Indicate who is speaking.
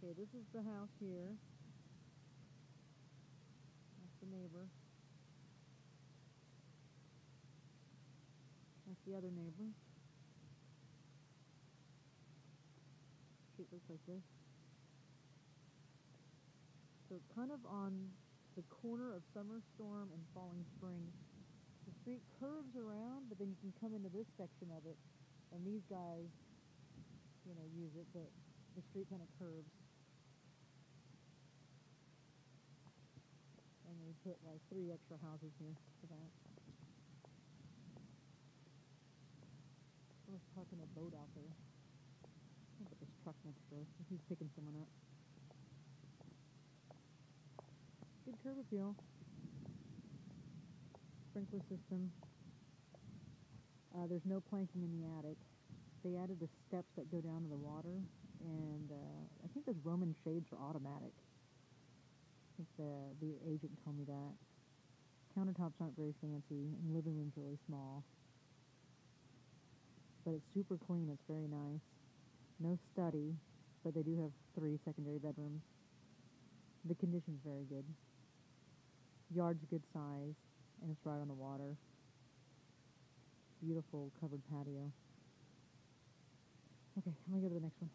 Speaker 1: Okay, this is the house here. That's the neighbor. That's the other neighbor. Street looks like this. So it's kind of on the corner of Summerstorm and Falling Spring. The street curves around, but then you can come into this section of it, and these guys, you know, use it, but the street kind of curves. And they put like 3 extra houses here for that. Someone's parking a boat out there. Look at this truck next door. He's picking someone up. Good curb appeal. Sprinkler system. There's no planking in the attic. They added the steps that go down to the water, and I think those Roman shades are automatic. I think the agent told me that. Countertops aren't very fancy, and the living room's really small. But it's super clean. It's very nice. No study, but they do have 3 secondary bedrooms. The condition's very good. Yard's a good size, and it's right on the water. Beautiful covered patio. Okay, I'm gonna go to the next one.